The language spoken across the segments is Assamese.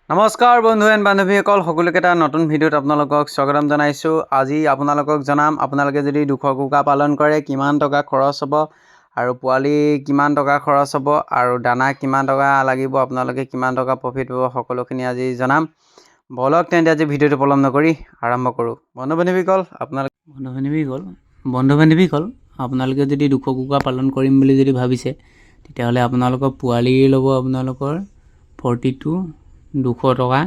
নমস্কাৰ বন্ধু এণ্ড বান্ধৱীসকল, সকলোকে এটা নতুন ভিডিঅ'ত আপোনালোকক স্বাগতম জনাইছোঁ। আজি আপোনালোকক জনাম আপোনালোকে যদি 200 কুকুৰা পালন কৰে কিমান টকা খৰচ হ'ব আৰু পোৱালি কিমান টকা খৰচ হ'ব আৰু দানা কিমান টকা লাগিব, আপোনালোকে কিমান টকা প্ৰফিট পাব, সকলোখিনি আজি জনাম। বলক তেন্তে আজি ভিডিঅ'টো পলম নকৰি আৰম্ভ কৰোঁ। বন্ধু বান্ধৱীসকল আপোনালোকে যদি 200 কুকুৰা পালন কৰিম বুলি যদি ভাবিছে, তেতিয়াহ'লে আপোনালোকৰ পোৱালি ল'ব আপোনালোকৰ 200 টকা,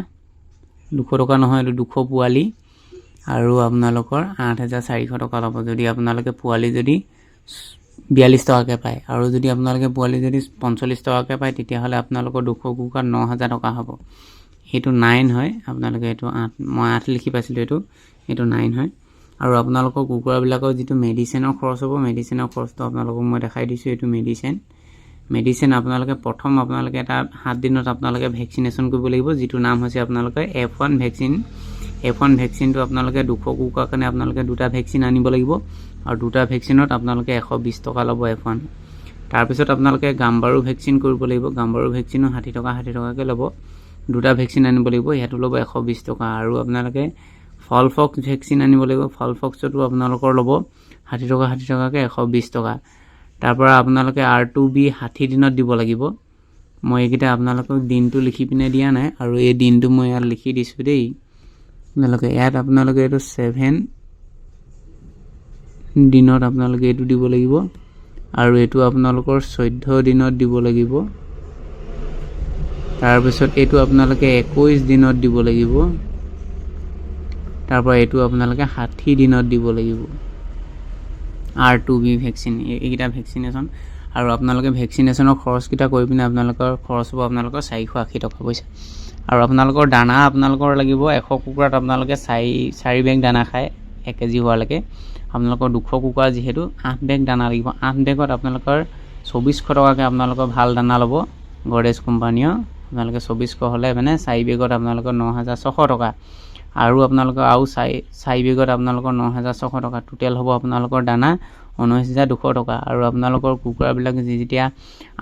200 টকা নহয়, এইটো 200 পোৱালি আৰু আপোনালোকৰ 8,400 টকা ল'ব যদি আপোনালোকে পোৱালি যদি 42 টকাকৈ পায়। আৰু যদি আপোনালোকে পোৱালি যদি 45 টকাকৈ পায়, তেতিয়াহ'লে আপোনালোকৰ 200 কুকুৰাত 9,000 টকা হ'ব। সেইটো 9 হয়, আপোনালোকে এইটো 8, মই 8 লিখি পাইছিলোঁ, এইটো 9 হয়। আৰু আপোনালোকৰ কুকুৰাবিলাকৰ যিটো মেডিচিনৰ খৰচ হ'ব, মেডিচিনৰ খৰচটো আপোনালোকক মই দেখাই দিছোঁ। এইটো মেডিচিন আপোনালোকে প্ৰথম আপোনালোকে এটা 7 দিনত আপোনালোকে ভেকচিনেশ্যন কৰিব লাগিব, যিটো নাম হৈছে আপোনালোকে F1 ভেকচিন। F1 ভেকচিনটো আপোনালোকে 200 কুকুৰাৰ কাৰণে আপোনালোকে 2টা ভেকচিন আনিব লাগিব আৰু 2টা ভেকচিনত আপোনালোকে 120 টকা ল'ব F1। তাৰপিছত আপোনালোকে গাম্বাৰু ভেকচিন কৰিব লাগিব, গাম্বাৰু ভেকচিনো 60 টকাকৈ ল'ব। 2টা ভেকচিন আনিব লাগিব, ইয়াতো ল'ব 120 টকা। আৰু আপোনালোকে ফলফক্স ভেকচিন আনিব লাগিব, ফলফক্সতো আপোনালোকৰ ল'ব 60 টকাকৈ 120 টকা। তাৰপৰা আপোনালোকে R2B 60 দিনত দিব লাগিব। মই এইকেইটা আপোনালোকক দিনটো লিখি পিনে দিয়া নাই, আৰু এই দিনটো মই ইয়াত লিখি দিছোঁ দেই। আপোনালোকে এইটো 7 দিনত আপোনালোকে এইটো দিব লাগিব, আৰু এইটো আপোনালোকৰ 14 দিনত দিব লাগিব। তাৰপিছত এইটো আপোনালোকে 21 দিনত দিব লাগিব। তাৰপৰা এইটো আপোনালোকে 60 দিনত দিব লাগিব। R2B ভেকচিন, এইকেইটা ভেকচিনেশ্যন। আৰু আপোনালোকে ভেকচিনেশ্যনৰ খৰচকেইটা কৰি পিনে আপোনালোকৰ খৰচ হ'ব আপোনালোকৰ 480 টকা পইচা। আৰু আপোনালোকৰ দানা আপোনালোকৰ লাগিব 100 কুকুৰাত আপোনালোকে 4 বেগ দানা খায় 1 কেজি হোৱালৈকে। আপোনালোকৰ 200 কুকুৰা যিহেতু 8 বেগ দানা লাগিব। 8 বেগত আপোনালোকৰ 2400 টকাকৈ আপোনালোকৰ ভাল দানা ল'ব গডৰেজ কোম্পানীৰ। আপোনালোকে 2400 হ'লে মানে 4 বেগত আপোনালোকৰ 9,600 টকা। আৰু আপোনালোকৰ 4 বেগত আপোনালোকৰ 9,600 টকা। টোটেল হ'ব আপোনালোকৰ দানা 19,200 টকা। আৰু আপোনালোকৰ কুকুৰাবিলাক যেতিয়া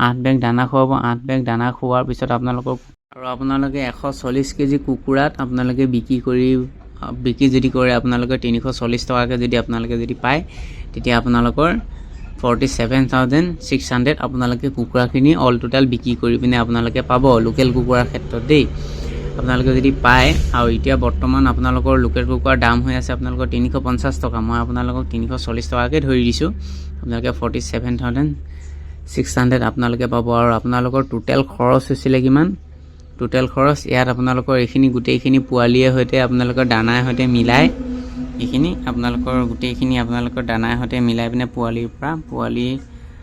8 বেগ দানা খুৱাব, 8 বেগ দানা খোৱাৰ পিছত আপোনালোকে 140 কেজি কুকুৰাত আপোনালোকে বিক্ৰী যদি কৰে আপোনালোকে 340 টকাকৈ যদি পায়, তেতিয়া আপোনালোকৰ 47,600 আপোনালোকে কুকুৰাখিনি অল টোটেল বিক্ৰী কৰি পিনে আপোনালোকে পাব, লোকেল কুকুৰাৰ ক্ষেত্ৰত দেই। আপোনালোকে যদি পায়, আৰু এতিয়া বৰ্তমান আপোনালোকৰ লোকেল কুকুৰাৰ দাম হৈ আছে আপোনালোকৰ 350 টকা। মই আপোনালোকক 340 টকাকৈ ধৰি দিছোঁ। আপোনালোকে 47,600 আপোনালোকে পাব। আৰু আপোনালোকৰ টোটেল খৰচ হৈছিলে কিমান? টোটেল খৰচ ইয়াত আপোনালোকৰ এইখিনি গোটেইখিনি পোৱালীয়ে সৈতে আপোনালোকৰ দানাৰ সৈতে মিলাই, এইখিনি আপোনালোকৰ গোটেইখিনি আপোনালোকৰ দানাৰ সৈতে মিলাই পিনে পোৱালি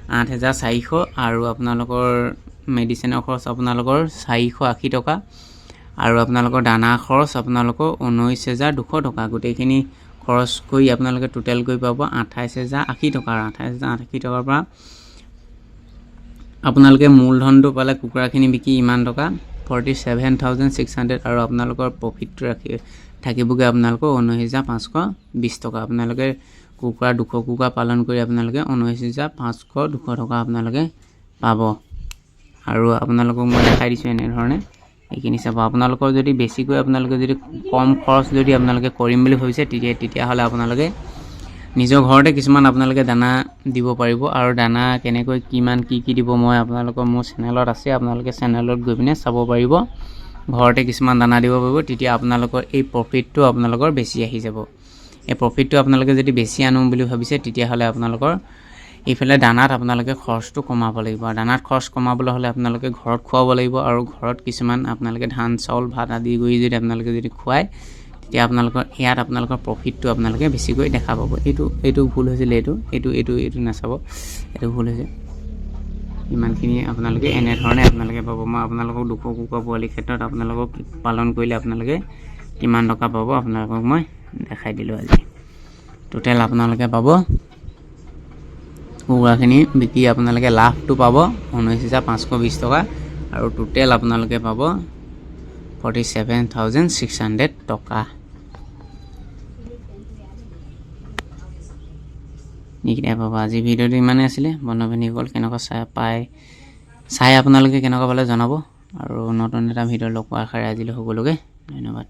8,400, আৰু আপোনালোকৰ মেডিচিনৰ খৰচ আপোনালোকৰ 480 টকা, আৰু আপোনালোকৰ দানা খৰচ আপোনালোকৰ 19,200 টকা। গোটেইখিনি খৰচ কৰি আপোনালোকে টোটেল কৰি পাব 28,080 টকা। 28,080 টকাৰ পৰা আপোনালোকে মূলধনটো পালে কুকুৰাখিনি বিকি ইমান টকা 47,600, আৰু আপোনালোকৰ প্ৰফিটটো থাকিবগৈ আপোনালোকৰ 19,520 টকা। আপোনালোকে 200 কুকুৰা পালন কৰি আপোনালোকে 19,520 টকা আপোনালোকে পাব। আৰু আপোনালোকক মই দেখাই দিছোঁ এনেধৰণে, এইখিনি চাব। আপোনালোকৰ যদি বেছিকৈ আপোনালোকে যদি কম খৰচ যদি আপোনালোকে কৰিম বুলি ভাবিছে, তেতিয়াহ'লে আপোনালোকে নিজৰ ঘৰতে কিছুমান আপোনালোকে দানা দিব পাৰিব। আৰু দানা কেনেকৈ কিমান কি দিব মই আপোনালোকৰ মোৰ চেনেলত আছে, আপোনালোকে চেনেলত গৈ পিনে চাব পাৰিব। ঘৰতে কিছুমান দানা দিব পাৰিব, তেতিয়া আপোনালোকৰ এই প্ৰফিটটো আপোনালোকৰ বেছি আহি যাব। এই প্ৰফিটটো আপোনালোকে যদি বেছি আনো বুলি ভাবিছে, তেতিয়াহ'লে আপোনালোকৰ এইফালে দানাত আপোনালোকে খৰচটো কমাব লাগিব। আৰু দানাত খৰচ কমাবলৈ হ'লে আপোনালোকে ঘৰত খুৱাব লাগিব, আৰু ঘৰত কিছুমান আপোনালোকে ধান চাউল ভাত আদি কৰি যদি আপোনালোকে যদি খুৱায়, তেতিয়া আপোনালোকৰ প্ৰফিটটো আপোনালোকে বেছিকৈ দেখা পাব। এইটো ভুল হৈছিলে, এইটো নাচাব, এইটো ভুল হৈছে। ইমানখিনি আপোনালোকে এনেধৰণে আপোনালোকে পাব। মই আপোনালোকক 200 কুকুৰা পোৱালিৰ ক্ষেত্ৰত আপোনালোকক পালন কৰিলে আপোনালোকে কিমান টকা পাব আপোনালোকক মই দেখাই দিলোঁ আজি। টোটেল আপোনালোকে পাব কুকুৰাখিনি বিকি আপোনালোকে লাভটো পাব 19,520 টকা, আৰু টোটেল আপোনালোকে পাব 47,600 টকা। এইকেইটাই পাব। আজি ভিডিঅ'টো ইমানেই আছিলে। বন্ধু বান্ধৱীসকল কেনেকুৱা চাই আপোনালোকে কেনেকুৱা পালে জনাব। আৰু নতুন এটা ভিডিঅ' লগ পোৱাৰ আশাৰে আজিলৈ সকলোকে ধন্যবাদ।